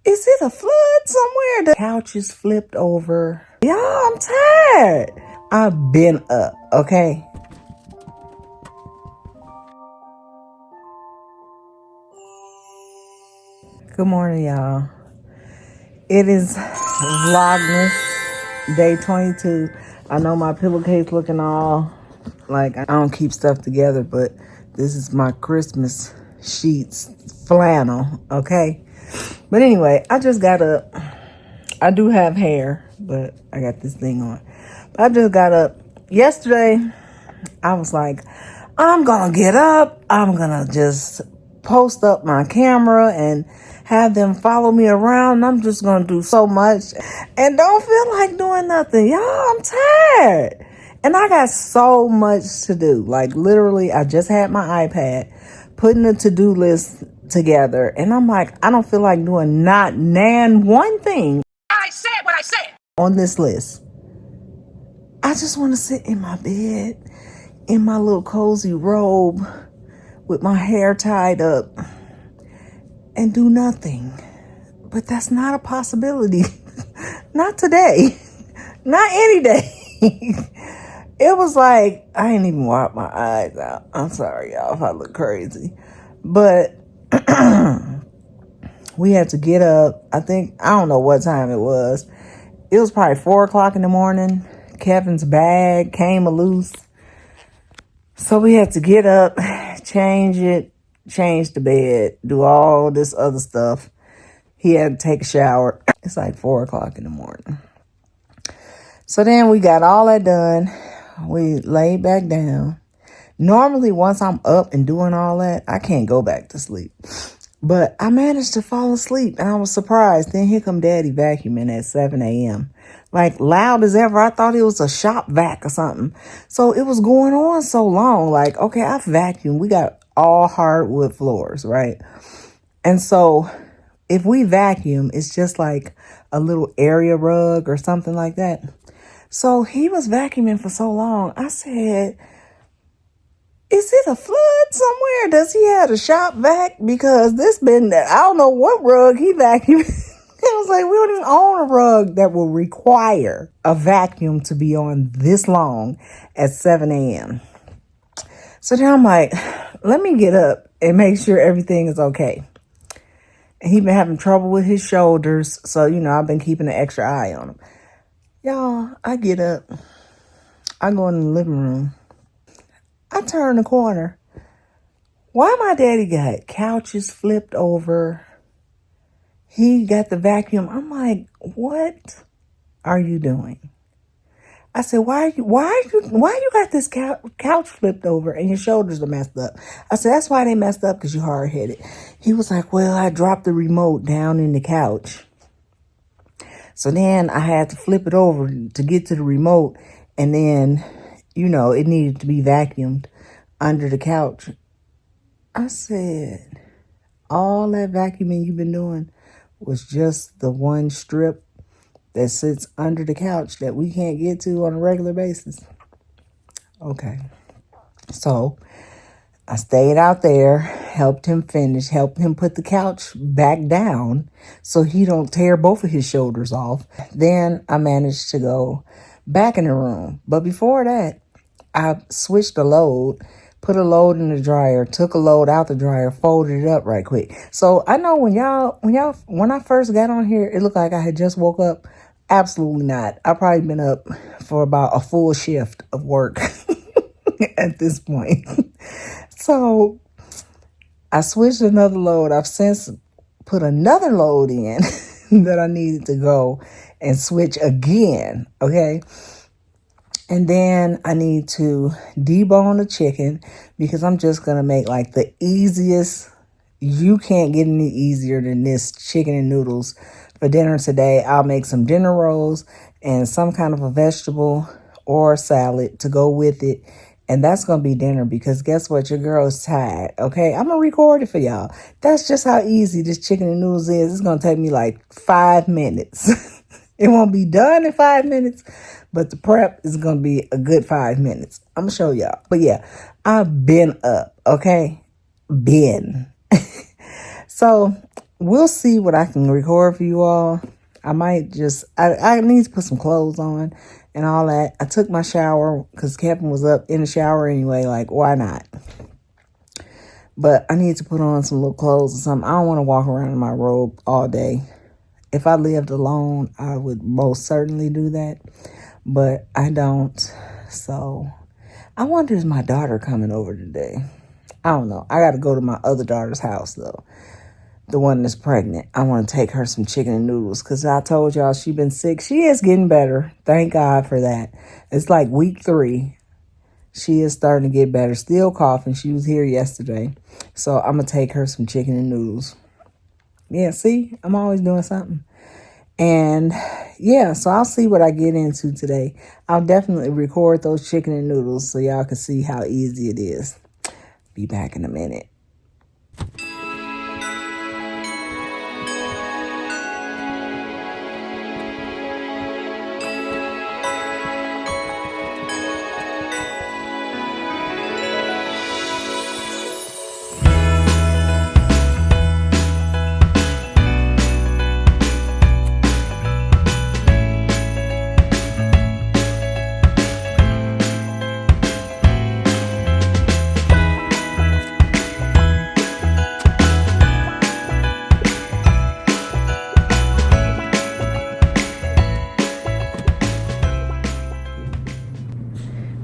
Is it a flood somewhere? The couch is flipped over. Y'all, I'm tired. I've been up, okay? Good morning, y'all. It is Vlogmas day 22. I know my pillowcase looking all like I don't keep stuff together, but this is my Christmas sheets flannel, okay? But anyway, I just got up. I do have hair, but I got this thing on. But I just got up. Yesterday, I was like, I'm gonna get up. I'm gonna just post up my camera and have them follow me around. I'm just gonna do so much and don't feel like doing nothing. Y'all, I'm tired. And I got so much to do. Like literally, I just had my iPad putting the to-do list together. And I'm like, I don't feel like doing not one thing. I said what I said on this list. I just want to sit in my bed, in my little cozy robe with my hair tied up and do nothing. But that's not a possibility. Not today. Not any day. It was like, I ain't even wipe my eyes out. I'm sorry, y'all, if I look crazy. But we had to get up. I don't know what time it was. It was probably 4 o'clock in the morning. Kevin's bag came loose. So we had to get up, change the bed, do all this other stuff. He had to take a shower. It's like 4 o'clock in the morning. So then we got all that done. We laid back down. Normally, once I'm up and doing all that, I can't go back to sleep. But I managed to fall asleep, and I was surprised. Then here come Daddy vacuuming at 7 a.m. Like, loud as ever. I thought it was a shop vac or something. So it was going on so long. Like, okay, I've vacuumed. We got all hardwood floors, right? And so if we vacuum, it's just like a little area rug or something like that. So he was vacuuming for so long. I said, is it a flood somewhere? Does he have a shop vac? Because I don't know what rug he vacuumed. I was like, we don't even own a rug that will require a vacuum to be on this long at 7 a.m. So then I'm like, let me get up and make sure everything is okay. And he's been having trouble with his shoulders. So, I've been keeping an extra eye on him. Y'all, I get up. I go in the living room. I turn the corner. Why my daddy got couches flipped over? He got the vacuum. I'm like, what are you doing? I said, why you got this couch flipped over and your shoulders are messed up? I said, that's why they messed up, because you're hard-headed. He was like, well, I dropped the remote down in the couch. So then I had to flip it over to get to the remote. And then, it needed to be vacuumed under the couch. I said, all that vacuuming you've been doing was just the one strip that sits under the couch that we can't get to on a regular basis. Okay. So I stayed out there, helped him finish, helped him put the couch back down so he don't tear both of his shoulders off. Then I managed to go back in the room. But before that, I switched the load, put a load in the dryer, took a load out the dryer, folded it up right quick. So I know when I first got on here, it looked like I had just woke up. Absolutely not. I've probably been up for about a full shift of work at this point. So I switched another load. I've since put another load in that I needed to go and switch again. Okay. And then I need to debone the chicken, because I'm just going to make like the easiest. You can't get any easier than this chicken and noodles for dinner today. I'll make some dinner rolls and some kind of a vegetable or salad to go with it. And that's going to be dinner, because guess what? Your girl is tired. Okay. I'm going to record it for y'all. That's just how easy this chicken and noodles is. It's going to take me like 5 minutes. It won't be done in 5 minutes, But the prep is going to be a good 5 minutes. I'm going to show y'all. But yeah, I've been up, okay? Been. So we'll see what I can record for you all. I might just, I need to put some clothes on and all that. I took my shower because Kevin was up in the shower anyway. Like, why not? But I need to put on some little clothes or something. I don't want to walk around in my robe all day. If I lived alone, I would most certainly do that. But I don't. So I wonder, is my daughter coming over today? I don't know. I got to go to my other daughter's house, though. The one that's pregnant. I want to take her some chicken and noodles because I told y'all she been sick. She is getting better. Thank God for that. It's like week 3. She is starting to get better. Still coughing. She was here yesterday. So I'm going to take her some chicken and noodles. Yeah, see? I'm always doing something. And yeah, so I'll see what I get into today. I'll definitely record those chicken and noodles so y'all can see how easy it is. Be back in a minute.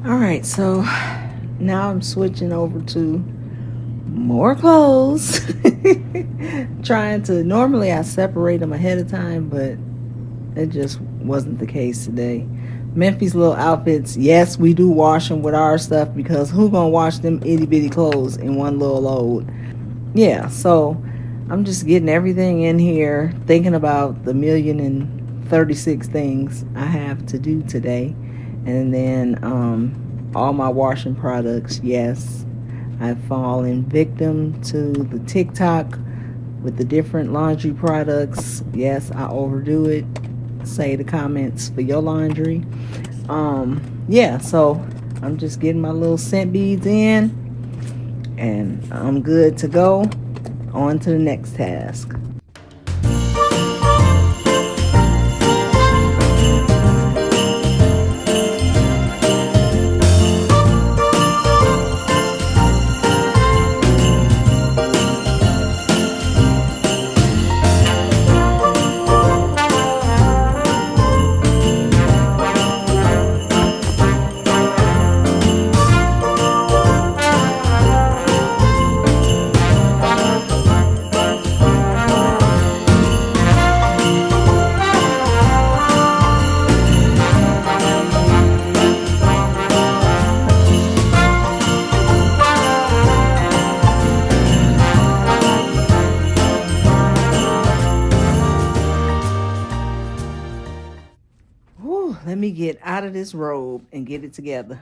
All right, so now I'm switching over to more clothes. Normally I separate them ahead of time, but it just wasn't the case today. Memphis little outfits, yes, we do wash them with our stuff because who gonna wash them itty bitty clothes in one little load? Yeah, so I'm just getting everything in here, thinking about the 1,036 things I have to do today. And then all my washing products, yes, I've fallen victim to the TikTok with the different laundry products. Yes, I overdo it. Say the comments for your laundry. Yeah, so I'm just getting my little scent beads in and I'm good to go. On to the next task. Let me get out of this robe and get it together.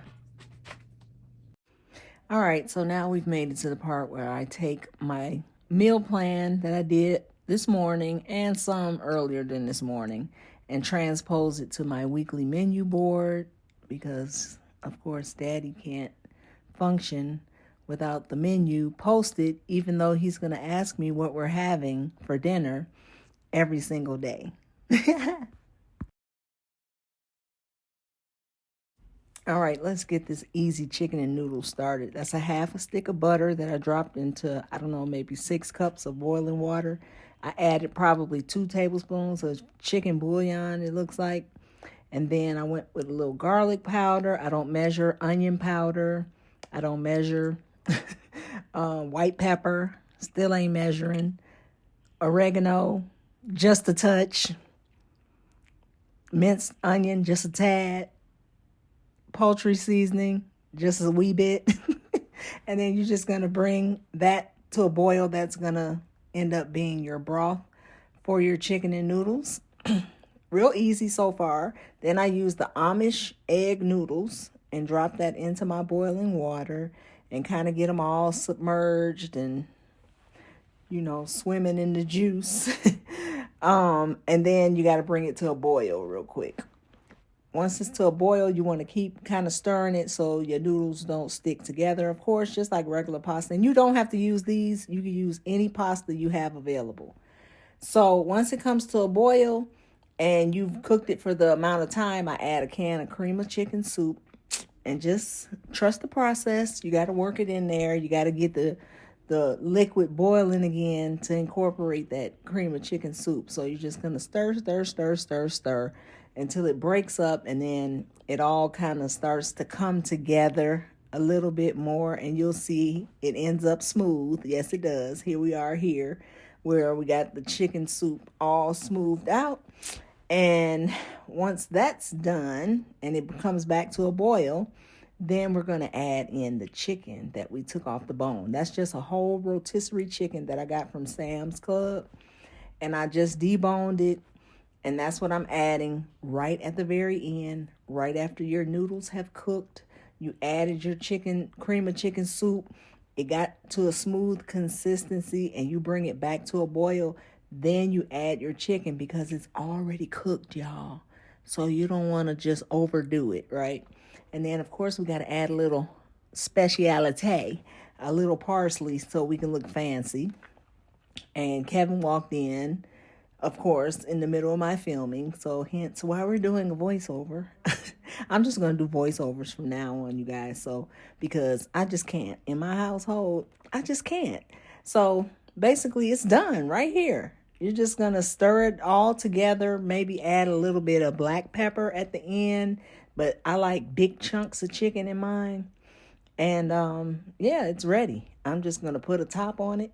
All right, so now we've made it to the part where I take my meal plan that I did this morning and some earlier than this morning and transpose it to my weekly menu board because, of course, Daddy can't function without the menu posted, even though he's going to ask me what we're having for dinner every single day. All right, let's get this easy chicken and noodles started. That's a half a stick of butter that I dropped into, I don't know, maybe 6 cups of boiling water. I added probably 2 tablespoons of chicken bouillon, it looks like. And then I went with a little garlic powder. I don't measure onion powder. I don't measure white pepper. Still ain't measuring. Oregano, just a touch. Minced onion, just a tad. Poultry seasoning, just a wee bit. And then you're just going to bring that to a boil. That's going to end up being your broth for your chicken and noodles. Real easy so far. Then I use the Amish egg noodles and drop that into my boiling water and kind of get them all submerged and, you know, swimming in the juice. And then you got to bring it to a boil real quick. once it's to a boil, you want to keep kind of stirring it so your noodles don't stick together, of course, just like regular pasta. And you don't have to use these. You can use any pasta you have available. So once it comes to a boil and you've cooked it for the amount of time, I add a can of cream of chicken soup and just trust the process. You got to work it in there. You got to get the liquid boiling again to incorporate that cream of chicken soup. So you're just going to stir until it breaks up, and then it all kind of starts to come together a little bit more, and you'll see it ends up smooth. Yes, it does. Here we are here where we got the chicken soup all smoothed out. And once that's done and it comes back to a boil, then we're going to add in the chicken that we took off the bone. That's just a whole rotisserie chicken that I got from Sam's Club. And I just deboned it. And that's what I'm adding right at the very end, right after your noodles have cooked. You added your cream of chicken soup. It got to a smooth consistency and you bring it back to a boil. Then you add your chicken because it's already cooked, y'all. So you don't want to just overdo it, right? And then, of course, we got to add a little speciality, a little parsley so we can look fancy. And Kevin walked in, of course, in the middle of my filming. So hence why we're doing a voiceover. I'm just going to do voiceovers from now on, you guys. So because I just can't. In my household, I just can't. So basically, it's done right here. You're just going to stir it all together. Maybe add a little bit of black pepper at the end. But I like big chunks of chicken in mine. And yeah, it's ready. I'm just going to put a top on it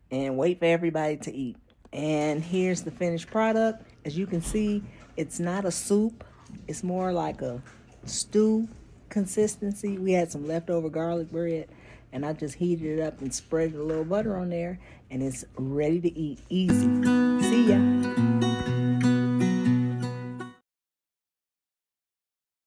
and wait for everybody to eat. And here's the finished product. As you can see, it's not a soup. It's more like a stew consistency. We had some leftover garlic bread, and I just heated it up and spread a little butter on there, and it's ready to eat. Easy. See ya.